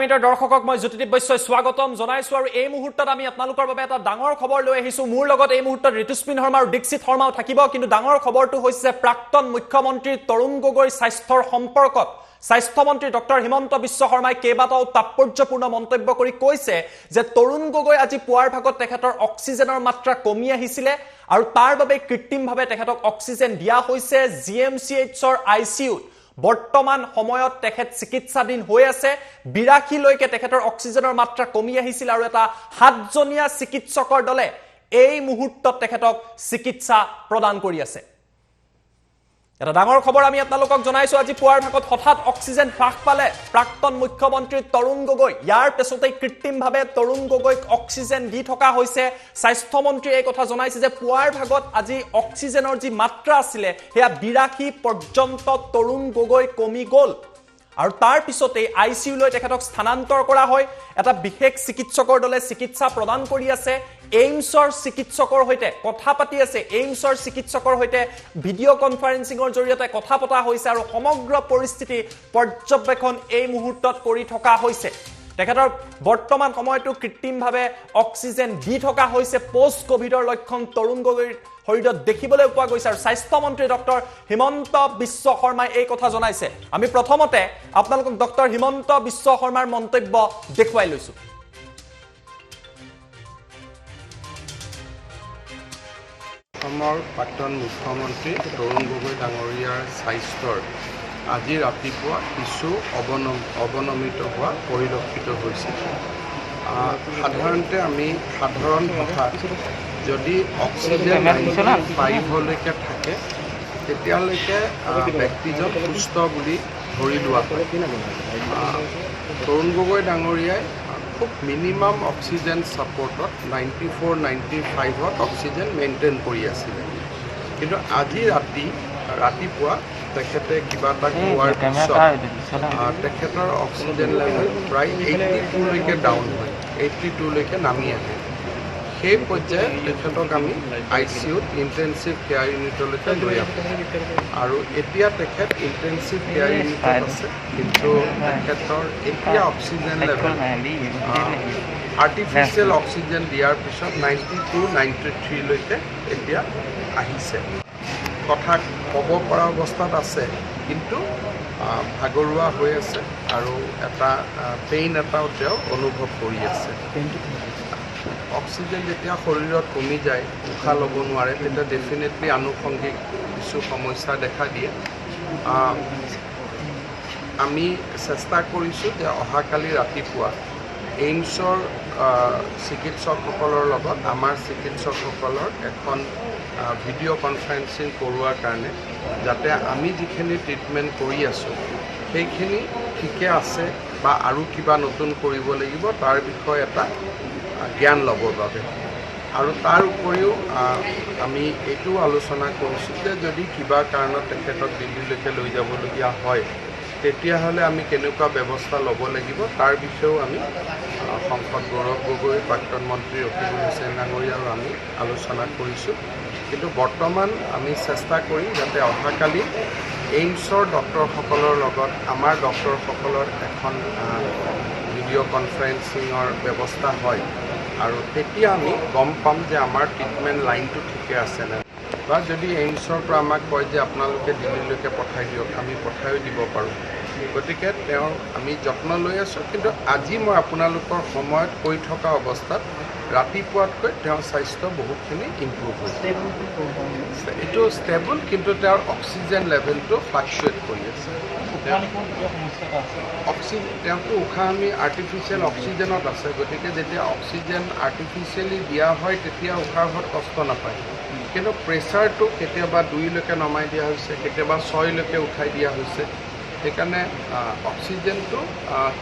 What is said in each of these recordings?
দৰ্শকক মই জ্যোতিদীপ বৈশ্যই স্বাগতম জনাইছো আৰু এই মুহূৰ্তত আমি আপোনালোকৰ বাবে এটা ডাঙৰ খবৰ লৈ আহিছো মোৰ লগত এই মুহূৰ্তত ঋতুস্পিন শৰ্মা আৰু দীক্ষিত শৰ্মাও থাকিব কিন্তু ডাঙৰ খবৰটো হৈছে প্ৰাক্তন মুখ্যমন্ত্ৰী তৰুণ গগৈৰ স্বাস্থ্যৰ সম্পৰ্কত স্বাস্থ্যমন্ত্ৰী ডক্টৰ হিমন্ত বিশ্ব শৰ্মাই কেইবাটাও তাৎপৰ্যপূৰ্ণ মন্তব্য কৰি কৈছে যে তৰুণ গগৈ আজি পুৱাৰ ভাগত তেখেতৰ অক্সিজেনৰ মাত্ৰা কমি আহিছিলে আৰু তাৰ বাবে কৃত্ৰিমভাৱে তেখেতক অক্সিজেন দিয়া হৈছে জিএমচিএইচৰ আইচিইউত বৰ্তমান সময়ত তেখেত চিকিৎসাধীন হৈ আছে 82 লৈকে তেখেতৰ অক্সিজেনৰ মাত্ৰা কমি আহিছিল আৰু এটা 7জনীয়া চিকিৎসকৰ দলে এই মুহূৰ্তত তেখেতক চিকিৎসা প্ৰদান কৰি আছে এটা ডাঙৰ খবৰ আমি আপোনালোকক জনাইছো আজি পুৱাৰ ভাগত হঠাৎ অক্সিজেন হ্ৰাস পালে প্ৰাক্তন মুখ্যমন্ত্ৰী তৰুণ গগৈ ইয়াৰ পিছতে কৃত্ৰিমভাৱে তৰুণ গগৈক অক্সিজেন দি থকা হৈছে স্বাস্থ্যমন্ত্ৰী এই কথা জনাইছে যে পুৱাৰ ভাগত আজি অক্সিজেনৰ যি মাত্ৰা আছিল হেয়া 82 পৰ্যন্ত তৰুণ গগৈ কমি গল আৰু তাৰ পিছতে আইসিইউ লৈ তেখেতক স্থানান্তৰ কৰা হয় এটা বিশেষ চিকিৎসকৰ দলে চিকিৎসা প্ৰদান কৰি আছে এইমছৰ চিকিৎসকৰ হৈতে কথা পাতি আছে এইমছৰ চিকিৎসকৰ হৈতে ভিডিঅ' কনফাৰেন্সিঙৰ জৰিয়তে কথা পতা হৈছে আৰু সমগ্ৰ পৰিস্থিতি পৰ্যবেক্ষণ এই মুহূৰ্তত কৰি থকা হৈছে তেখেতৰ বৰ্তমান সময়টো কৃত্ৰিমভাৱে অক্সিজেন দি থকা হৈছে পোষ্ট কোভিডৰ লক্ষণ তৰুণ গগৈৰ শৰীৰত দেখিবলৈ পোৱা গৈছে আৰু স্বাস্থ্যমন্ত্ৰী ডক্টৰ হিমন্ত বিশ্ব শৰ্মাই এই কথা জনাইছে আমি প্ৰথমতে আপোনালোকক ডক্টৰ হিমন্ত বিশ্ব শৰ্মাৰ মন্তব্য দেখুৱাই লৈছো অসমৰ প্ৰাক্তন মুখ্যমন্ত্ৰী তৰুণ গগৈ ডাঙৰীয়াৰ স্বাস্থ্যৰ আজি ৰাতিপুৱা কিছু অৱনমিত হোৱা পৰিলক্ষিত হৈছে সাধাৰণতে আমি সাধাৰণ ভাষাত যদি অক্সিজেন 95লৈকে থাকে তেতিয়ালৈকে ব্যক্তিজন সুস্থ বুলি ধৰি লোৱা হয় তৰুণ গগৈ ডাঙৰীয়াই খুব মিনিমাম অক্সিজেন ছাপৰ্টত 94-95ত অক্সিজেন মেইনটেইন কৰি আছিলে কিন্তু আজি ৰাতিপুৱা তেখেতে কিবা এটা খোৱাৰ পিছত তেখেতৰ অক্সিজেন লেভেল প্ৰায় 82লৈকে ডাউন হয় 82লৈকে নামি আহে সেই পৰ্যায়ত তেখেতক আমি আইচিইউত ইণ্টেনচিভ কেয়াৰ ইউনিটলৈকে লৈ আহোঁ আৰু এতিয়া তেখেত ইণ্টেনচিভ কেয়াৰ ইউনিটত আছে কিন্তু তেখেতৰ এতিয়া অক্সিজেন লেভেল আৰ্টিফিচিয়েল অক্সিজেন দিয়াৰ পিছত 92-93লৈকে এতিয়া আহিছে কথা ক'ব পৰা অৱস্থাত আছে কিন্তু ভাগৰুৱা হৈ আছে আৰু এটা পেইন এটাও তেওঁ অনুভৱ কৰি আছে অক্সিজেন যেতিয়া শৰীৰত কমি যায় উশাহ ল'ব নোৱাৰে তেতিয়া ডেফিনেটলি আনুষংগিক কিছু সমস্যা দেখা দিয়ে আমি চেষ্টা কৰিছোঁ যে অহাকালি ৰাতিপুৱা এইমছৰ চিকিৎসকসকলৰ লগত আমাৰ চিকিৎসকসকলৰ এখন ভিডিঅ' কনফাৰেন্সিং কৰোৱাৰ কাৰণে যাতে আমি যিখিনি ট্ৰিটমেণ্ট কৰি আছোঁ সেইখিনি ঠিকে আছে বা আৰু কিবা নতুন কৰিব লাগিব তাৰ বিষয়ে এটা জ্ঞান ল'বৰ বাবে আৰু তাৰ উপৰিও আমি এইটো আলোচনা কৰিছোঁ যে যদি কিবা কাৰণত তেখেতক দিল্লীলৈকে লৈ যাবলগীয়া হয় তেতিয়াহ'লে আমি কেনেকুৱা ব্যৱস্থা ল'ব লাগিব তাৰ বিষয়েও আমি সংসদ গৌৰৱ গগৈ প্ৰাক্তন মন্ত্ৰী ৰকিবুল হুছেইন ডাঙৰীয়া আৰু আমি আলোচনা কৰিছোঁ কিন্তু বৰ্তমান আমি চেষ্টা কৰিম যাতে অহাকালি এইমছৰ ডক্টৰসকলৰ লগত আমাৰ ডক্টৰসকলৰ এখন ভিডিঅ' কনফাৰেন্সিঙৰ ব্যৱস্থা হয় আৰু তেতিয়া আমি গম পাম যে আমাৰ ট্ৰিটমেণ্ট লাইনটো ঠিকে আছেনে বা যদি এইমছৰ পৰা আমাক কয় যে আপোনালোকে দিল্লীলৈকে পঠাই দিয়ক আমি পঠাইও দিব পাৰোঁ গতিকে আমি যত্ন লৈ আছোঁ কিন্তু আজি মই আপোনালোকৰ সময়ত কৈ থকা অৱস্থাত ৰাতিপুৱাতকৈ তেওঁৰ স্বাস্থ্য বহুতখিনি ইম্প্ৰুভ হৈছে এইটো ষ্টেবল কিন্তু তেওঁৰ অক্সিজেন লেভেলটো ফ্লাকচুৱেট কৰি আছে তেওঁতো উশাহ আমি আৰ্টিফিচিয়েল অক্সিজেনত আছে গতিকে যেতিয়া অক্সিজেন আৰ্টিফিচিয়েলি দিয়া হয় তেতিয়া উশাহত কষ্ট নাপায় কিন্তু প্ৰেছাৰটো কেতিয়াবা 2লৈকে নমাই দিয়া হৈছে কেতিয়াবা 6লৈকে উঠাই দিয়া হৈছে সেইকাৰণে অক্সিজেনটো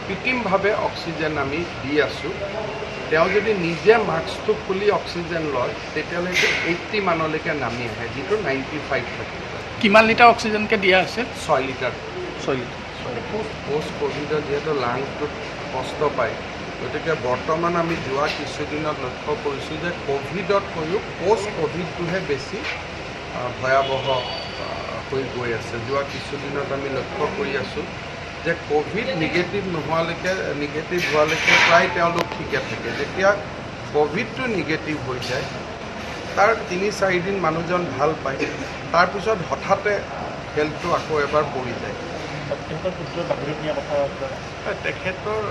কৃত্ৰিমভাৱে অক্সিজেন আমি দি আছোঁ তেওঁ যদি নিজে মাস্কটো খুলি অক্সিজেন লয় তেতিয়াহ'লে 80 মানলৈকে নামি আহে যিটো 95 থাকে কিমান লিটাৰ অক্সিজেনকৈ দিয়া আছে 6 লিটাৰ পোষ্ট কোভিডত যিহেতু লাংটোত কষ্ট পায় গতিকে বৰ্তমান আমি যোৱা কিছুদিনত লক্ষ্য কৰিছোঁ যে কোভিডতকৈও পোষ্ট কোভিডটোহে বেছি ভয়াৱহ হৈ গৈ আছে যোৱা কিছুদিনত আমি লক্ষ্য কৰি আছোঁ যে কোভিড নিগেটিভ হোৱালৈকে প্ৰায় তেওঁলোক ঠিকে থাকে। যেতিয়া কোভিডটো নিগেটিভ হৈ যায় তাৰ ৩-৪ দিন মানুহজন ভাল পায়, তাৰপিছত হঠাতে হেল্থটো আকৌ এবাৰ পৰি যায়। তেখেতৰ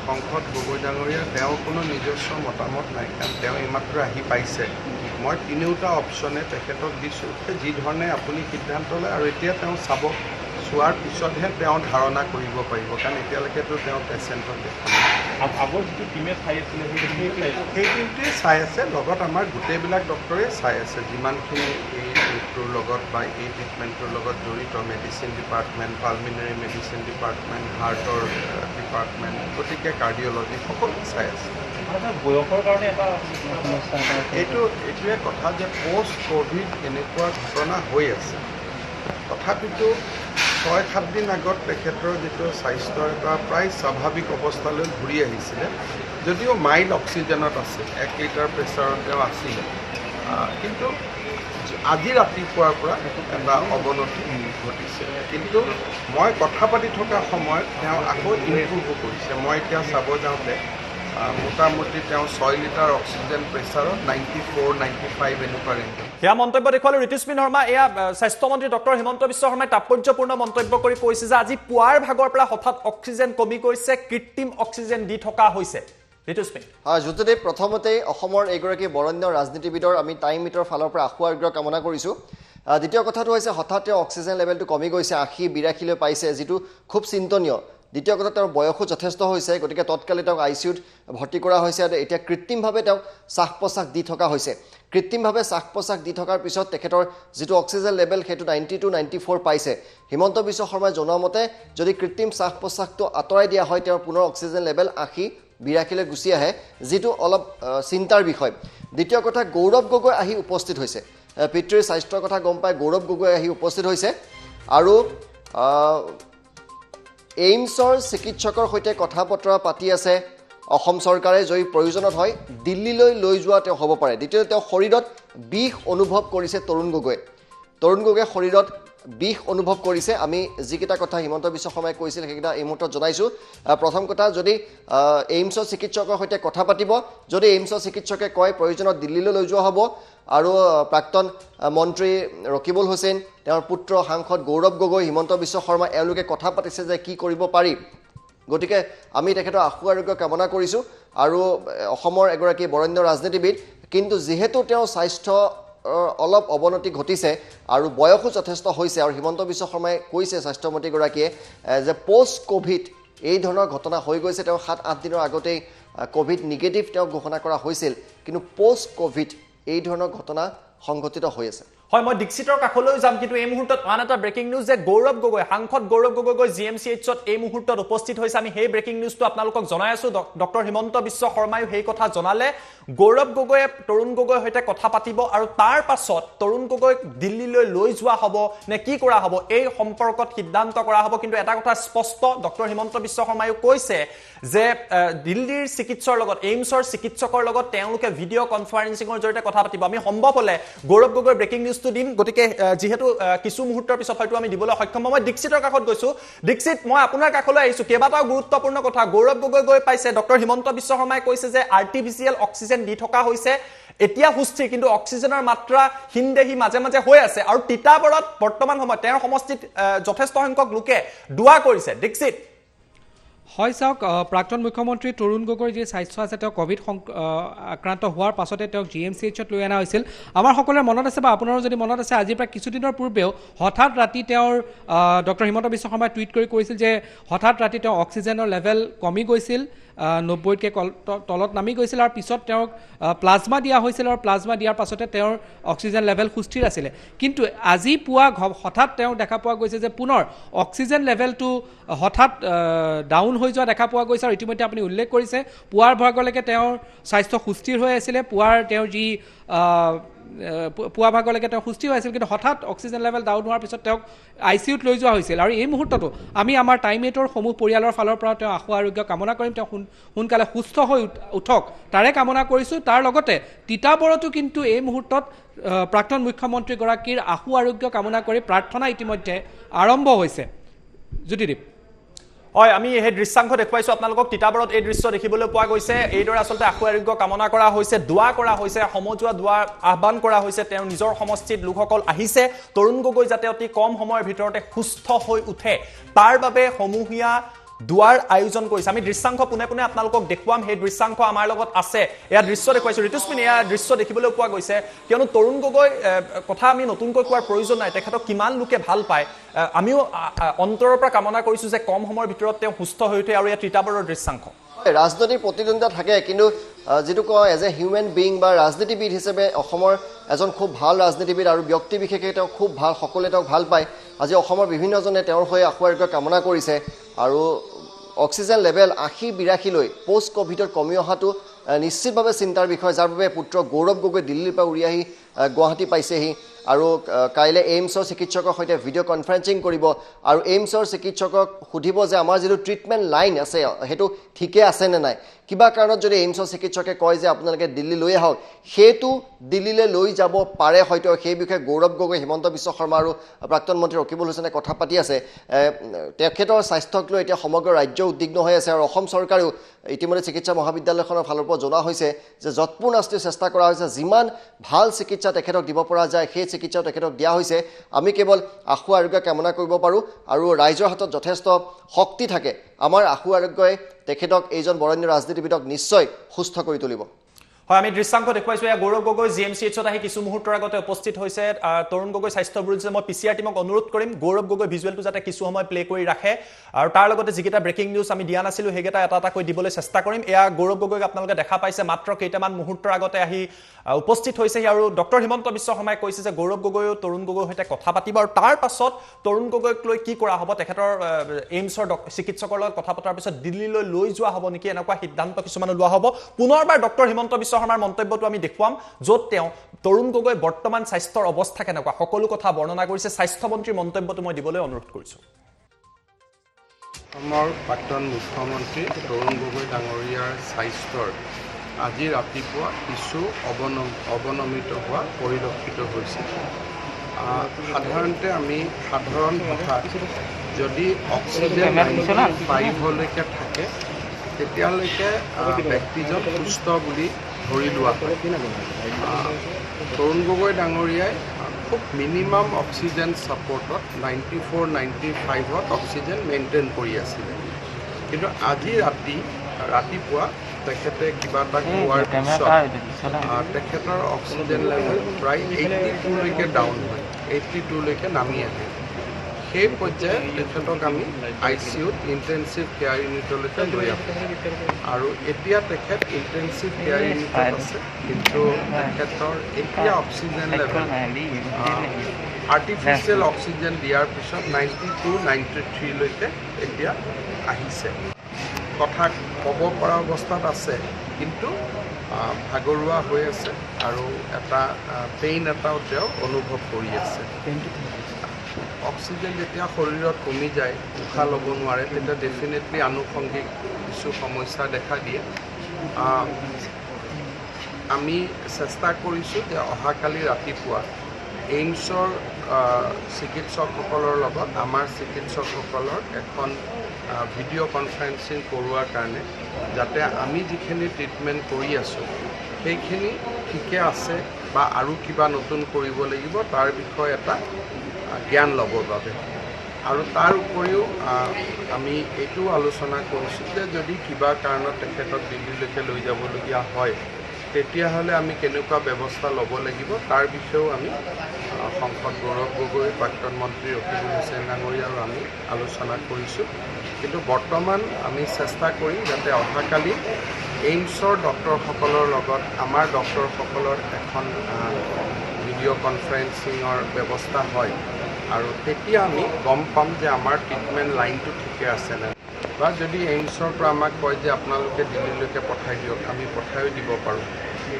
সংসদ গগৈ ডাঙৰীয়া তেওঁৰ কোনো নিজস্ব মতামত নাই, কাৰণ তেওঁ এইমাত্ৰ আহি পাইছে। মই তিনিওটা অপশ্যনে তেখেতক দিছোঁ, যি ধৰণে আপুনি সিদ্ধান্ত লয়, আৰু এতিয়া তেওঁ চোৱাৰ পিছতহে তেওঁ ধাৰণা কৰিব পাৰিব, কাৰণ এতিয়ালৈকেতো তেওঁ পেচেণ্টক দেখা নাই। আগৰ যিটো টিমে চাই আছিলে সেই টিমটোৱে চাই আছে, লগত আমাৰ গোটেইবিলাক ডক্টৰে চাই আছে, যিমানখিনি এই ৰোগটোৰ লগত বা এই ট্ৰিটমেণ্টটোৰ লগত জড়িত মেডিচিন ডিপাৰ্টমেণ্ট, পালমিনাৰী মেডিচিন ডিপাৰ্টমেণ্ট, হাৰ্টৰ ডিপাৰ্টমেণ্ট, গতিকে কাৰ্ডিঅ'লজি সকলো চাই আছে। বয়সৰ কাৰণে এটা এইটোৱে কথা যে পষ্ট ক'ভিড এনেকুৱা ঘটনা হৈ আছে, তথাপিতো ৬-৭ দিন আগত তেখেতৰ যিটো স্বাস্থ্যৰ এটা প্ৰায় স্বাভাৱিক অৱস্থালৈ ঘূৰি আহিছিলে, যদিও মাইল্ড অক্সিজেনত আছে, 1 লিটাৰ প্ৰেছাৰত তেওঁ আছিলে, কিন্তু আজি ৰাতিপুৱাৰ পৰা এটা অৱনতি ঘটিছে। কিন্তু মই কথা পাতি থকা সময়ত তেওঁ আকৌ ইম্প্ৰুভ কৰিছে। মই এতিয়া চাব যাওঁতে মোটামুটি তেওঁ 6 লিটাৰ অক্সিজেন প্ৰেছাৰত 94-95 এনেকুৱা ৰেঞ্জত। সেয়া মন্তব্য দেখুৱালে ঋতুস্মিন শৰ্মা। এয়া স্বাস্থ্যমন্ত্ৰী ডক্টৰ হিমন্ত বিশ্ব শৰ্মাই তাৎপৰ্যপূৰ্ণ মন্তব্য কৰি কৈছে যে আজি পুৱাৰ ভাগৰ পৰা হঠাৎ অক্সিজেন কমি গৈছে, কৃত্ৰিম অক্সিজেন দি থকা হৈছে। ঋতুস্মিন জ্যোতিদেৱ, প্ৰথমতেই অসমৰ এগৰাকী বৰণ্য ৰাজনীতিবিদৰ আমি টাইম মিটৰ ফালৰ পৰা আশু আৰোগ্য কামনা কৰিছোঁ। দ্বিতীয় কথাটো হৈছে হঠাৎ তেওঁ অক্সিজেন লেভেলটো কমি গৈছে, 80-82লৈ পাইছে, যিটো খুব চিন্তনীয়। দ্বিতীয় কথা, তেওঁৰ বয়সো যথেষ্ট হৈছে, গতিকে তৎকালে তেওঁক ICUত ভৰ্তি কৰা হৈছে। এতিয়া কৃত্ৰিমভাৱে তেওঁক শ্বাস প্ৰশ্বাস দি থকা হৈছে। কৃত্ৰিমভাৱে শ্বাস প্ৰশ্বাস দি থকাৰ পিছত তেখেতৰ যিটো অক্সিজেন লেভেল সেইটো 92-94 পাইছে। হিমন্ত বিশ্ব শৰ্মাই জনোৱা মতে যদি কৃত্ৰিম শ্বাস প্ৰশ্বাসটো আঁতৰাই দিয়া হয়, তেওঁৰ পুনৰ অক্সিজেন লেভেল 80-82লৈ গুচি আহে, যিটো অলপ চিন্তাৰ বিষয়। দ্বিতীয় কথা, গৌৰৱ গগৈ আহি উপস্থিত হৈছে। পিতৃৰ স্বাস্থ্যৰ কথা গম পাই গৌৰৱ গগৈ আহি উপস্থিত হৈছে, আৰু এইমছৰ চিকিৎসকৰ সৈতে কথা বতৰা পাতি আছে অসম চৰকাৰে। যদি প্ৰয়োজনত হয় দিল্লীলৈ লৈ যোৱা তেওঁ হ'ব পাৰে। দ্বিতীয়তে, তেওঁ শৰীৰত বিষ অনুভৱ কৰিছে তৰুণ গগৈয়ে শৰীৰত বিষ অনুভৱ কৰিছে। আমি যিকেইটা কথা হিমন্ত বিশ্ব শৰ্মাই কৈছিল সেইকেইটা এই মুহূৰ্তত জনাইছোঁ। প্ৰথম কথা, যদি এইমছৰ চিকিৎসকৰ সৈতে কথা পাতিব, যদি এইমছৰ চিকিৎসকে কয় প্ৰয়োজনত দিল্লীলৈ লৈ যোৱা হ'ব, আৰু প্ৰাক্তন মন্ত্ৰী ৰকিবুল হুছেইন, তেওঁৰ পুত্ৰ সাংসদ গৌৰৱ গগৈ, হিমন্ত বিশ্ব শৰ্মা, এওঁলোকে কথা পাতিছে যে কি কৰিব পাৰি। গতিকে আমি তেখেতৰ আশু আৰোগ্য কামনা কৰিছোঁ। আৰু অসমৰ এগৰাকী বৰণ্য ৰাজনীতিবিদ, কিন্তু যিহেতু তেওঁৰ স্বাস্থ্য অলপ অৱনতি ঘটিছে আৰু বয়সো যথেষ্ট হৈছে, আৰু হিমন্ত বিশ্ব শৰ্মাই কৈছে স্বাস্থ্যমন্ত্ৰীগৰাকীয়ে যে পষ্ট ক'ভিড এই ধৰণৰ ঘটনা হৈ গৈছে। তেওঁ 7-8 দিনৰ আগতেই ক'ভিড নিগেটিভ তেওঁক ঘোষণা কৰা হৈছিল, কিন্তু পষ্ট ক'ভিড এই ধৰণৰ ঘটনা সংঘটিত হৈ আছে। হয়, মই দীক্ষিতৰ কাষলৈ যাম, কিন্তু এই মুহূৰ্তত আন এটা ব্ৰেকিং নিউজ যে গৌৰৱ গগৈ, সাংসদ গৌৰৱ গগৈ GMCHত এই মুহূৰ্তত উপস্থিত হৈছে। আমি সেই ব্ৰেকিং নিউজটো আপোনালোকক জনাই আছোঁ। ডক্টৰ হিমন্ত বিশ্ব শৰ্মায়ো সেই কথা জনালে। গৌৰৱ গগৈয়ে তৰুণ গগৈৰ সৈতে কথা পাতিব, আৰু তাৰ পাছত তৰুণ গগৈক দিল্লীলৈ লৈ যোৱা হ'ব নে কি কৰা হ'ব, এই সম্পৰ্কত সিদ্ধান্ত কৰা হ'ব। কিন্তু এটা কথা স্পষ্ট, ডক্টৰ হিমন্ত বিশ্ব শৰ্মায়ো কৈছে যে দিল্লীৰ চিকিৎসকৰ লগত, এইমছৰ চিকিৎসকৰ লগত তেওঁলোকে ভিডিঅ' কনফাৰেন্সিঙৰ জৰিয়তে কথা পাতিব। আমি সম্ভৱ হ'লে গৌৰৱ গগৈৰ ব্ৰেকিং নিউজটো দিম, গতিকে যিহেতু কিছু মুহূৰ্তৰ পিছত হয়তো আমি দিবলৈ সক্ষম হ'ম। মই দীক্ষিতৰ কাষত গৈছোঁ। দীক্ষিত, মই আপোনাৰ কাষলৈ আহিছোঁ। কেইবাটাও গুৰুত্বপূৰ্ণ কথা গৌৰৱ গগৈ গৈ পাইছে। ডক্টৰ হিমন্ত বিশ্ব শৰ্মাই কৈছে যে আৰ্টিফিচিয়েল অক্সিজেন দি থকা হৈছে, এতিয়া সুস্থিৰ, কিন্তু অক্সিজেনৰ মাত্ৰা হিনদেহী মাজে মাজে হৈ আছে। আৰু তিতাবৰত বৰ্তমান সময়ত তেওঁৰ সমষ্টিত যথেষ্ট সংখ্যক লোকে দুৱা কৰিছে। দীক্ষিত হয়, চাওক, প্ৰাক্তন মুখ্যমন্ত্ৰী তৰুণ গগৈৰ যি স্বাস্থ্য আছে, তেওঁ ক'ভিড আক্ৰান্ত হোৱাৰ পাছতে তেওঁক GMCHত লৈ অনা হৈছিল। আমাৰ সকলোৰে মনত আছে, বা আপোনাৰো যদি মনত আছে, আজিৰ পৰা কিছুদিনৰ পূৰ্বেও হঠাৎ ৰাতি তেওঁৰ ডক্টৰ হিমন্ত বিশ্ব শৰ্মাই টুইট কৰি কৈছিল যে হঠাৎ ৰাতি তেওঁ অক্সিজেনৰ লেভেল কমি গৈছিল, 90তকৈ তলত নামি গৈছিল, আৰু পিছত তেওঁক প্লাজমা দিয়া হৈছিল, আৰু প্লাজমা দিয়াৰ পাছতে তেওঁৰ অক্সিজেন লেভেল সুস্থিৰ আছিলে। কিন্তু আজি পুৱা হঠাৎ তেওঁক দেখা পোৱা গৈছে যে পুনৰ অক্সিজেন লেভেলটো হঠাৎ ডাউন হৈ যোৱা দেখা পোৱা গৈছে। আৰু ইতিমধ্যে আপুনি উল্লেখ কৰিছে পুৱাৰ ভাগলৈকে তেওঁৰ স্বাস্থ্য সুস্থিৰ হৈ আছিলে, তেওঁৰ যি পুৱা ভাগলৈকে তেওঁ সুস্থিৰ হৈ আছিল, কিন্তু হঠাৎ অক্সিজেন লেভেল ডাউন হোৱাৰ পিছত তেওঁক ICUত লৈ যোৱা হৈছিল। আৰু এই মুহূৰ্ততো আমি আমাৰ টাইমেটৰ সমূহ পৰিয়ালৰ ফালৰ পৰা তেওঁ আশু আৰোগ্য কামনা কৰিম, তেওঁ সোনকালে সুস্থ হৈ উঠক তাৰে কামনা কৰিছোঁ। তাৰ লগতে তিতাবৰতো কিন্তু এই মুহূৰ্তত প্ৰাক্তন মুখ্যমন্ত্ৰীগৰাকীৰ আশু আৰোগ্য কামনা কৰি প্ৰাৰ্থনা ইতিমধ্যে আৰম্ভ হৈছে। জ্যোতিদীপ। হয় আমি এই দৃশ্যাংশ দেখুৱাইছো আপোনালোকক তিতাবৰত এই দৃশ্য দেখিবলৈ পোৱা গৈছে এইদৰে আচলতে আশু আৰোগ্য কামনা কৰা হৈছে দোৱা কৰা হৈছে সমজুৱা দোৱাৰ আহ্বান কৰা হৈছে তেওঁৰ নিজৰ সমষ্টিত লোকসকল আহিছে তৰুণ গগৈ যাতে অতি কম সময়ৰ ভিতৰতে সুস্থ হৈ উঠে তাৰ বাবে সমূহীয়া দুৱাৰ আয়োজন কৰিছে আমি দৃশ্যাংশ পুনে পুনে আপোনালোকক দেখুৱাম সেই দৃশ্যাংশ আমাৰ লগত আছে এয়া দৃশ্য দেখুৱাইছো ঋতুস্মিন এয়া দৃশ্য দেখিবলৈ পোৱা গৈছে কিয়নো তৰুণ গগৈ কথা আমি নতুনকৈ কোৱাৰ প্ৰয়োজন নাই তেখেতক কিমান লোকে ভাল পায় আমিও অন্তৰৰ পৰা কামনা কৰিছো যে কম সময়ৰ ভিতৰত তেওঁ সুস্থ হৈ উঠে আৰু এয়া তিতাবৰৰ দৃশ্যাংশ ৰাজনৈতিক প্ৰতিদ্বন্দ্বিতা থাকে কিন্তু যেটো কয় এজ এ হিউমেন বিং বা ৰাজনীতিবিদ হিচাপে অসমৰ এজন খুব ভাল ৰাজনীতিবিদ আৰু ব্যক্তি বিশেষে তেওঁ খুব ভাল সকলোৱে তেওঁক ভাল পায় আজি অসমৰ বিভিন্নজনে তেওঁৰ হৈ আশু আৰোগ্য কামনা কৰিছে আৰু অক্সিজেন লেভেল 80-82 লৈ পোষ্ট কোভিডত কমি অহাটো নিশ্চিতভাৱে চিন্তাৰ বিষয় যাৰ বাবে পুত্ৰ গৌৰৱ গগৈ দিল্লীৰ পৰা উৰি আহি গুৱাহাটী পাইছেহি আৰু কাইলৈ এইমছৰ চিকিৎসকৰ সৈতে ভিডিঅ' কনফাৰেন্সিং কৰিব আৰু এইমছৰ চিকিৎসকক সুধিব যে আমাৰ যিটো ট্ৰিটমেণ্ট লাইন আছে সেইটো ঠিকে আছে নে নাই কিবা কাৰণত যদি এইমছৰ চিকিৎসকে কয় যে আপোনালোকে দিল্লী লৈ আহক সেইটো দিল্লীলৈ লৈ যাব পাৰে হয়তো সেই বিষয়ে গৌৰৱ গগৈ হিমন্ত বিশ্ব শৰ্মা আৰু প্ৰাক্তন মন্ত্ৰী ৰকিবুল হুছেইনে কথা পাতি আছে তেখেতৰ স্বাস্থ্যক লৈ এতিয়া সমগ্ৰ ৰাজ্য উদ্বিগ্ন হৈ আছে আৰু অসম চৰকাৰেও ইতিমধ্যে চিকিৎসা মহাবিদ্যালয়খনৰ ফালৰ পৰা জনোৱা হৈছে যে যৎপূৰ্ণাস্তি চেষ্টা কৰা হৈছে যিমান ভাল চিকিৎসা তেখেতক দিব পৰা যায় সেই চিকিৎসাও তেখেতক দিয়া হৈছে আমি কেৱল আশু আৰোগ্য কামনা কৰিব পাৰোঁ আৰু ৰাইজৰ হাতত যথেষ্ট শক্তি থাকে আমাৰ আশু আৰোগ্যই তেখেতক এইজন বৰেণ্য ৰাজনীতিবিদক নিশ্চয় সুস্থ কৰি তুলিব হয় আমি দৃশ্যাংশ দেখুৱাইছো এয়া গৌৰৱ গগৈ জিএমচিএইচত আহি কিছু মুহূৰ্তৰ আগতে উপস্থিত হৈছে তৰুণ গগৈ স্বাস্থ্য বুৰুজে মই পিচিআৰ টিমক অনুৰোধ কৰিম গৌৰৱ গগৈ ভিজুৱেলটো যাতে কিছু সময় প্লে কৰি ৰাখে আৰু তাৰ লগতে যিকেইটা ব্ৰেকিং নিউজ আমি দিয়া নাছিলো সেইকেইটা এটা এটাকৈ দিবলৈ চেষ্টা কৰিম এয়া গৌৰৱ গগৈক আপোনালোকে দেখা পাইছে মাত্ৰ কেইটামান মুহূৰ্তৰ আগতে আহি উপস্থিত হৈছেহি আৰু ডক্টৰ হিমন্ত বিশ্ব শৰ্মাই কৈছে যে গৌৰৱ গগৈ তৰুণ গগৈৰ সৈতে কথা পাতিব আৰু তাৰ পাছত তৰুণ গগৈক লৈ কি কৰা হ'ব তেখেতৰ এইমছৰ চিকিৎসকৰ লগত কথা পতাৰ পিছত দিল্লীলৈ লৈ যোৱা হ'ব নেকি এনেকুৱা সিদ্ধান্ত কিছুমান লোৱা হ'ব পুনৰবাৰ ডক্টৰ হিমন্ত বিশ্ব শৰ্মাৰ মন্তব্যটো আমি দেখুৱাম য'ত তেওঁ তৰুণ গগৈ বৰ্তমান স্বাস্থ্যৰ অৱস্থা কেনেকুৱা সকলো কথা বৰ্ণনা কৰিছে স্বাস্থ্য মন্ত্ৰীৰ মন্তব্যটো মই দিবলৈ অনুৰোধ কৰিছো অসমৰ প্ৰাক্তন মুখ্যমন্ত্ৰী তৰুণ গগৈ ডাঙৰীয়াৰ স্বাস্থ্যৰ আজি ৰাতিপুৱা কিছু অৱনমিত হোৱা পৰিলক্ষিত হৈছে সাধাৰণতে আমি সাধাৰণ ভাষাত যদি অক্সিজেন 95লৈকে থাকে তেতিয়ালৈকে ব্যক্তিজন সুস্থ বুলি ধৰি লোৱা হয় তৰুণ গগৈ ডাঙৰীয়াই খুব মিনিমাম অক্সিজেন ছাপৰ্টত 94-95ত অক্সিজেন মেইনটেইন কৰি আছিলে কিন্তু আজি ৰাতিপুৱা তেখেতে কিবা এটা খোৱাৰ পিছত তেখেতৰ অক্সিজেন লেভেল প্ৰায় 82লৈকে ডাউন হয় 82লৈকে নামি আহে সেই পৰ্যায়ত তেখেতক আমি ICUত ইণ্টেনচিভ কেয়াৰ ইউনিটলৈকে লৈ আহোঁ আৰু এতিয়া তেখেত ইণ্টেনচিভ কেয়াৰ ইউনিটত আছে কিন্তু তেখেতৰ এতিয়া অক্সিজেন লেভেল আৰ্টিফিচিয়েল অক্সিজেন দিয়াৰ পিছত 92-93লৈকে এতিয়া আহিছে কথা ক'ব পৰা অৱস্থাত আছে কিন্তু ভাগৰুৱা হৈ আছে আৰু এটা পেইন এটাও তেওঁ অনুভৱ কৰি আছে অক্সিজেন যেতিয়া শৰীৰত কমি যায় উশাহ ল'ব নোৱাৰে তেতিয়া ডেফিনেটলি আনুষংগিক কিছু সমস্যা দেখা দিয়ে আমি চেষ্টা কৰিছোঁ যে অহাকালি ৰাতিপুৱা এইমছৰ চিকিৎসকসকলৰ লগত আমাৰ চিকিৎসকসকলৰ এখন ভিডিঅ' কনফাৰেন্সিং কৰোৱাৰ কাৰণে যাতে আমি যিখিনি ট্ৰিটমেণ্ট কৰি আছোঁ সেইখিনি ঠিকে আছে বা আৰু কিবা নতুন কৰিব লাগিব তাৰ বিষয়ে এটা জ্ঞান ল'বৰ বাবে আৰু তাৰ উপৰিও আমি এইটোও আলোচনা কৰিছোঁ যে যদি কিবা কাৰণত তেখেতক দিল্লীলৈকে লৈ যাবলগীয়া হয় তেতিয়াহ'লে আমি কেনেকুৱা ব্যৱস্থা ল'ব লাগিব তাৰ বিষয়েও আমি সংসদ গৌৰৱ গগৈ প্ৰাক্তন মন্ত্ৰী ৰকিবুল হুছেইন ডাঙৰীয়া আৰু আমি আলোচনা কৰিছোঁ কিন্তু বৰ্তমান আমি চেষ্টা কৰিম যাতে অহাকালি এইমছৰ ডক্টৰসকলৰ লগত আমাৰ ডক্টৰসকলৰ এখন ভিডিঅ' কনফাৰেন্সিঙৰ ব্যৱস্থা হয় আৰু তেতিয়া আমি গম পাম যে আমাৰ ট্ৰিটমেণ্ট লাইনটো ঠিকে আছেনে বা যদি এইমছৰ পৰা আমাক কয় যে আপোনালোকে দিল্লীলৈকে পঠাই দিয়ক আমি পঠাইও দিব পাৰোঁ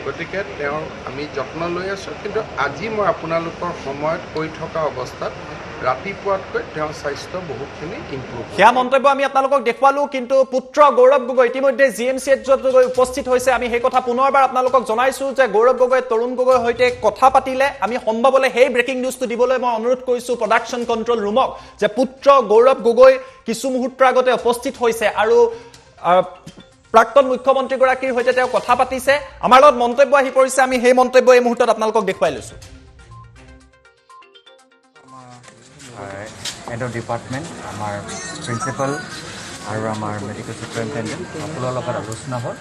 গতিকে তেওঁৰ আমি যত্ন লৈ আছোঁ কিন্তু আজি মই আপোনালোকৰ সময়ত কৈ থকা অৱস্থাত ৰাতিপুৱাতকৈ তেওঁৰ স্বাস্থ্য বহুতখিনি ইম্প্ৰুভ সেয়া মন্তব্য আমি আপোনালোকক দেখুৱালো কিন্তু পুত্ৰ গৌৰৱ গগৈ ইতিমধ্যে GMCHত গৈ উপস্থিত হৈছে আমি সেই কথা পুনৰবাৰ আপোনালোকক জনাইছো যে গৌৰৱ গগৈ তৰুণ গগৈৰ সৈতে কথা পাতিলে আমি সম্ভৱলৈ সেই ব্ৰেকিং নিউজটো দিবলৈ মই অনুৰোধ কৰিছো প্ৰডাকশ্যন কণ্ট্ৰল ৰুমক যে পুত্ৰ গৌৰৱ গগৈ কিছু মুহূৰ্তৰ আগতে উপস্থিত হৈছে আৰু প্ৰাক্তন মুখ্যমন্ত্ৰীগৰাকীৰ সৈতে তেওঁ কথা পাতিছে আমাৰ লগত মন্তব্য আহি পৰিছে আমি সেই মন্তব্য এই মুহূৰ্তত আপোনালোকক দেখুৱাই লৈছো হেড অফ ডিপাৰ্টমেণ্ট আমাৰ প্ৰিন্সিপাল আৰু আমাৰ মেডিকেল ছুপাৰিণ্টেণ্ডেণ্ট সকলোৰে লগত আলোচনা হ'ল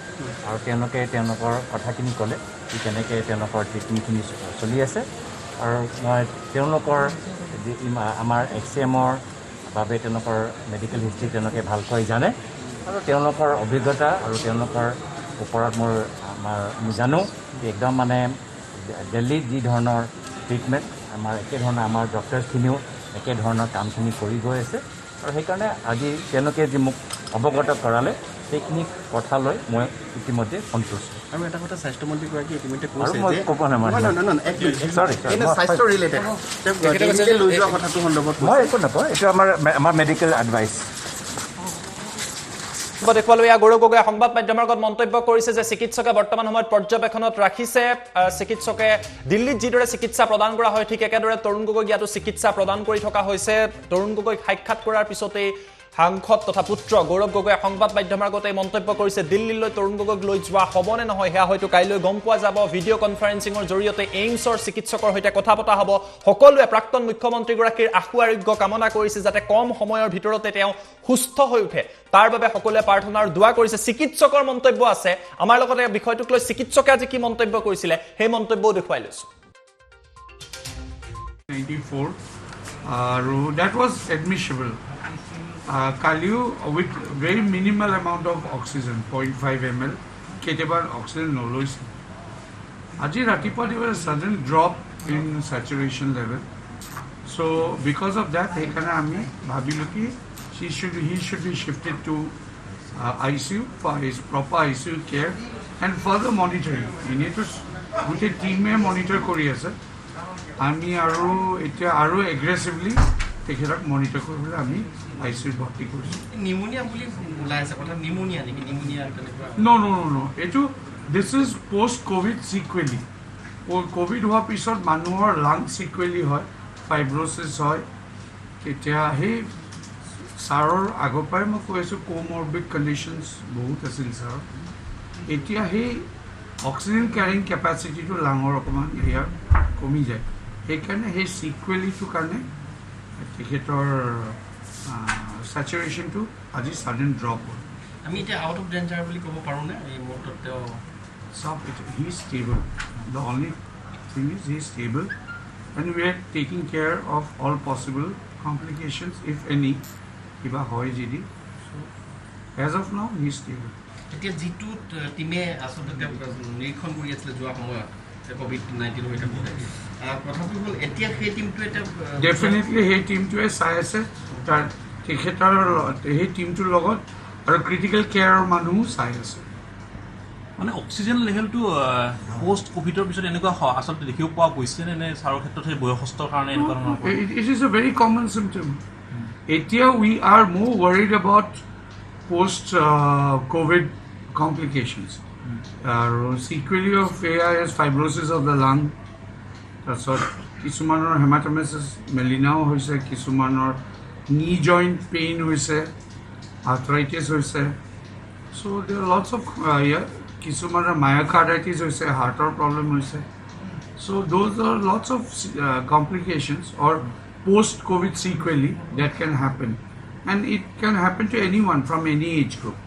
আৰু তেওঁলোকে তেওঁলোকৰ কথাখিনি ক'লে কি কেনেকৈ তেওঁলোকৰ ট্ৰিটমেণ্টখিনি চলি আছে আৰু মই তেওঁলোকৰ আমাৰ XCMৰ বাবে তেওঁলোকৰ মেডিকেল হিষ্ট্ৰী তেওঁলোকে ভালকৈ জানে আৰু তেওঁলোকৰ অভিজ্ঞতা আৰু তেওঁলোকৰ ওপৰত আমি জানো যে একদম মানে দিল্লীত যি ধৰণৰ ট্ৰিটমেণ্ট আমাৰ একেধৰণৰ আমাৰ ডক্টৰছখিনিও একেধৰণৰ কামখিনি কৰি গৈ আছে আৰু সেইকাৰণে আজি তেওঁলোকে যি মোক অৱগত কৰালে সেইখিনি কথা লৈ মই ইতিমধ্যে সন্তুষ্ট আৰু এটা কথা স্বাস্থ্যমন্ত্ৰীগৰাকী ইতিমধ্যে আৰু কৈছে মই যে ক'ব স্বাস্থ্য ৰিলেটেড লৈ যোৱা কথাটো সন্দৰ্ভত মই একো নকওঁ এইটো আমাৰ মেডিকেল এডভাইচ দেখুৱালো এয়া গৌৰৱ গগৈয়ে সংবাদ মাধ্যমৰ আগত মন্তব্য কৰিছে যে চিকিৎসকে বৰ্তমান সময়ত পৰ্যবেক্ষণত ৰাখিছে চিকিৎসকে দিল্লীত যিদৰে চিকিৎসা প্ৰদান কৰা হয় ঠিক একেদৰে তৰুণ গগৈক ইয়াতো চিকিৎসা প্ৰদান কৰি থকা হৈছে তৰুণ গগৈক সাক্ষাৎ কৰাৰ পিছতেই সাংসদ তথা পুত্ৰ গৌৰৱ গগৈয়ে সংবাদ মাধ্যমৰ আগতে মন্তব্য কৰিছে দিল্লীলৈ তৰুণ গগৈক লৈ যোৱা হ'বনে নহয় সেয়া হয়তো কাইলৈ গম পোৱা যাব ভিডিঅ' কনফাৰেন্সিঙৰ জৰিয়তে এইমছৰ চিকিৎসকৰ সৈতে কথা পতা হ'ব সকলোৱে প্ৰাক্তন মুখ্যমন্ত্ৰীগৰাকীৰ আশু আৰোগ্য কামনা কৰিছে যাতে কম সময়ৰ ভিতৰতে তেওঁ সুস্থ হৈ উঠে তাৰ বাবে সকলোৱে প্ৰাৰ্থনাৰ দোৱা কৰিছে চিকিৎসকৰ মন্তব্য আছে আমাৰ লগতে বিষয়টোক লৈ চিকিৎসকে আজি কি মন্তব্য কৰিছিলে সেই মন্তব্যও দেখুৱাই লৈছো 94 আৰু that was admissible কালিও with very minimal amount of oxygen 0.5 ml কেতিয়াবা অক্সিজেন নলৈছে আজি ৰাতিপুৱা there was a sudden drop in saturation level so because of that সেইকাৰণে আমি ভাবিলোঁ কি he should be shifted to ICU for his proper ICU care and further monitoring এনেইতো গোটেই টিমে মনিটৰ কৰি আছে আমি আৰু এতিয়া আৰু এগ্ৰেছিভলি তেখেতক মনিটৰ কৰিবলৈ আমি ICUত ভৰ্তি কৰিছোঁ নিউমোনিয়া বুলি ওলাই আছে কথা নিউমোনিয়া নেকি নিউমোনিয়া no এইটো this is post covid sequelae covid হোৱাৰ পিছত মানুহৰ লাং সিকুৱেলি হয় ফাইব্ৰ'চিছ হয় তেতিয়া সেই ছাৰৰ আগৰ পৰাই মই কৈ আছোঁ কোমৰ্বিড কণ্ডিশ্যনছ বহুত আছিল ছাৰ এতিয়া সেই অক্সিজেন কেৰিং কেপাচিটিটো লাঙৰ অকণমান ইয়াৰ কমি যায় সেইকাৰণে সেই সিকুৱেলিটোৰ কাৰণে তেখেতৰ স্যাচুৰেশ্যনটো আজি ছাডেন ড্ৰপ হ'ল আমি এতিয়া আউট অফ ডেঞ্জাৰ বুলি ক'ব পাৰোঁনে এই মুহূৰ্তত তেওঁ so he is stable the only thing is he is stable and we are taking care of all possible complications if any কিবা হয় যদি এজ অফ নাও হি ইজ ষ্টেবল এতিয়া যিটো টিমে আচলতে তেওঁ নিৰীক্ষণ কৰি আছিলে যোৱা সময়ত COVID-19 হৈ থাকোঁতে কথাটো হ'ল এতিয়া সেই টিমটোৱে তেওঁ ডেফিনেটলি সেই টিমটোৱে চাই আছে তাৰ তেখেতৰ সেই টিমটোৰ লগত আৰু ক্ৰিটিকেল কেয়াৰৰ মানুহো চাই আছে মানে অক্সিজেন লেভেলটো পোষ্ট কোভিডৰ পিছত এনেকুৱা আচলতে দেখিব পোৱা গৈছে নে ছাৰৰ ক্ষেত্ৰত সেই বয়সস্থৰ কাৰণে এনেকুৱা ধৰণৰ it is a very common symptom এতিয়া উই আৰ মোৰ worried about post Covid complications আৰু সিকুৱেলি অফ AIS ফাইব্ৰ'চিছ অফ দ্য লাং তাৰপিছত কিছুমানৰ হেমাটমেচিছ মেলিনাও হৈছে কিছুমানৰ নি জইণ্ট পেইন হৈছে আৰ্থৰাইটিছ হৈছে চ' দেৰ লটছ অফ কিছুমানৰ মায়'কাৰ্ডাইটিছ হৈছে হাৰ্টৰ প্ৰব্লেম হৈছে so' those are lots of complications or post covid sequelae that can happen and it can happen to any one from any age group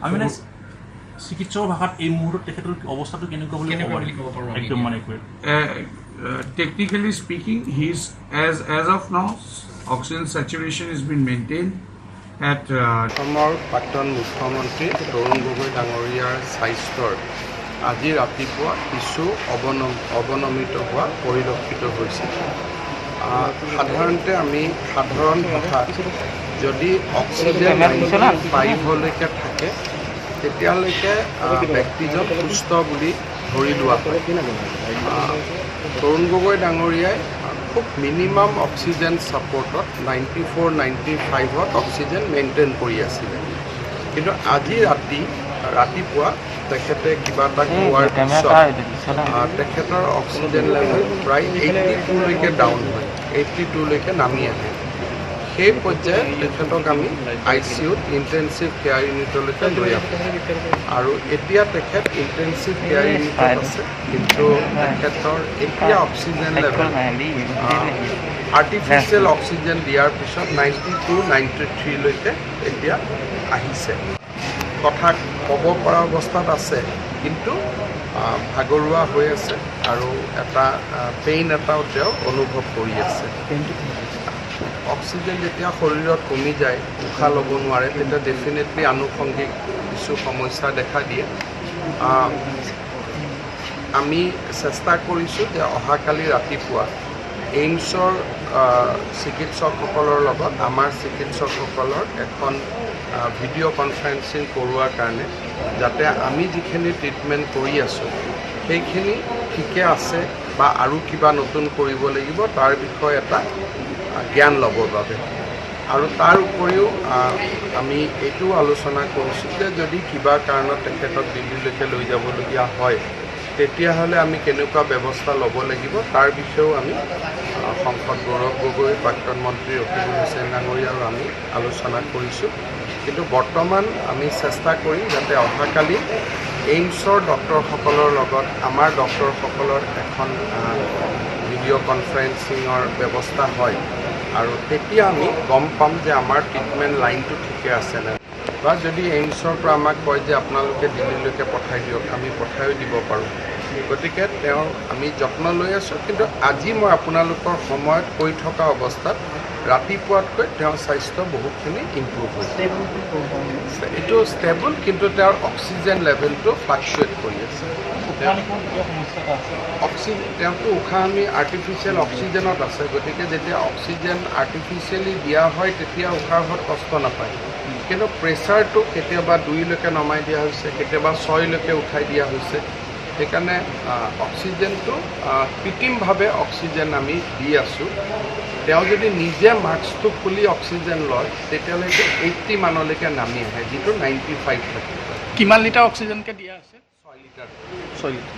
আমি মানে চিকিৎসকৰ ভাষাত এই মুহূৰ্তত তেখেতৰ অৱস্থাটো কেনেকুৱা বুলি ক'ব পাৰোঁ একদম মানে technically speaking, he's as of now, oxygen saturation has been maintained at অসমৰ প্ৰাক্তন মুখ্যমন্ত্ৰী তৰুণ গগৈ ডাঙৰীয়াৰ স্বাস্থ্যৰ আজি ৰাতিপুৱা কিছু অৱনমিত হোৱা পৰিলক্ষিত হৈছে সাধাৰণতে আমি সাধাৰণ ভাষাত যদি অক্সিজেন 95লৈকে থাকে তেতিয়ালৈকে ব্যক্তিজন সুস্থ বুলি ধৰি লোৱা হয় তৰুণ গগৈ ডাঙৰীয়াই খুব মিনিমাম অক্সিজেন ছাপৰ্টত 94-95ত অক্সিজেন মেইনটেইন কৰি আছিলে কিন্তু আজি ৰাতিপুৱা তেখেতে কিবা এটা কোৱাৰ পিছত তেখেতৰ অক্সিজেন লেভেল প্ৰায় 82লৈকে ডাউন হয় 82লৈকে নামি আহে সেই পৰ্যায়ত তেখেতক আমি ICUত ইণ্টেনচিভ কেয়াৰ ইউনিটলৈকে লৈ আহোঁ আৰু এতিয়া তেখেত ইণ্টেনচিভ কেয়াৰ ইউনিটত আছে কিন্তু তেখেতৰ এতিয়া অক্সিজেন লেভেল আৰ্টিফিচিয়েল অক্সিজেন দিয়াৰ পিছত 92-93লৈকে এতিয়া আহিছে কথা ক'ব পৰা অৱস্থাত আছে কিন্তু ভাগৰুৱা হৈ আছে আৰু এটা পেইন এটাও তেওঁ অনুভৱ কৰি আছে অক্সিজেন যেতিয়া শৰীৰত কমি যায় উশাহ ল'ব নোৱাৰে তেতিয়া ডেফিনেটলি আনুষংগিক কিছু সমস্যা দেখা দিয়ে আমি চেষ্টা কৰিছোঁ যে অহাকালি ৰাতিপুৱা এইমছৰ চিকিৎসকসকলৰ লগত আমাৰ চিকিৎসকসকলৰ এখন ভিডিঅ' কনফাৰেন্সিং কৰোৱাৰ কাৰণে যাতে আমি যিখিনি ট্ৰিটমেণ্ট কৰি আছোঁ সেইখিনি ঠিকে আছে বা আৰু কিবা নতুন কৰিব লাগিব তাৰ বিষয়ে এটা জ্ঞান ল'বৰ বাবে আৰু তাৰ উপৰিও আমি এইটোও আলোচনা কৰিছোঁ যে যদি কিবা কাৰণত তেখেতক দিল্লীলৈকে লৈ যাবলগীয়া হয় তেতিয়াহ'লে আমি কেনেকুৱা ব্যৱস্থা ল'ব লাগিব তাৰ বিষয়েও আমি সাংসদ গৌৰৱ গগৈ প্ৰাক্তন মন্ত্ৰী ৰকিবুল হুছেইন ডাঙৰীয়া আৰু আমি আলোচনা কৰিছোঁ কিন্তু বৰ্তমান আমি চেষ্টা কৰিম যাতে অহাকালি এইমছৰ ডক্টৰসকলৰ লগত আমাৰ ডক্টৰসকলৰ এখন ভিডিঅ' কনফাৰেন্সিঙৰ ব্যৱস্থা হয় আৰু তেতিয়া আমি গম পাম যে আমাৰ ট্ৰিটমেণ্ট লাইনটো ঠিকে আছেনে বা যদি এইমছৰ পৰা আমাক কয় যে আপোনালোকে দিল্লীলৈকে পঠাই দিয়ক আমি পঠাইও দিব পাৰোঁ গতিকে তেওঁৰ আমি যত্ন লৈ আছোঁ কিন্তু আজি মই আপোনালোকৰ সময়ত কৈ থকা অৱস্থাত ৰাতিপুৱাতকৈ তেওঁৰ স্বাস্থ্য বহুতখিনি ইম্প্ৰুভ হৈছে এইটো ষ্টেবল কিন্তু তেওঁৰ অক্সিজেন লেভেলটো ফ্লাকচুৱেট কৰি আছে তেওঁতো উশাহ আমি আৰ্টিফিচিয়েল অক্সিজেনত আছে গতিকে যেতিয়া অক্সিজেন আৰ্টিফিচিয়েলি দিয়া হয় তেতিয়া উশাহত কষ্ট নাপায় কিন্তু প্ৰেছাৰটো কেতিয়াবা 2লৈকে নমাই দিয়া হৈছে কেতিয়াবা 6লৈকে উঠাই দিয়া হৈছে সেইকাৰণে অক্সিজেনটো কৃত্ৰিমভাৱে অক্সিজেন আমি দি আছোঁ তেওঁ যদি নিজে মাস্কটো খুলি অক্সিজেন লয় তেতিয়ালৈকে 80 মানলৈকে নামি আহে যিটো 95 থাকে কিমান লিটাৰ অক্সিজেনকৈ দিয়া আছে 6 লিটাৰ 6 লিটাৰ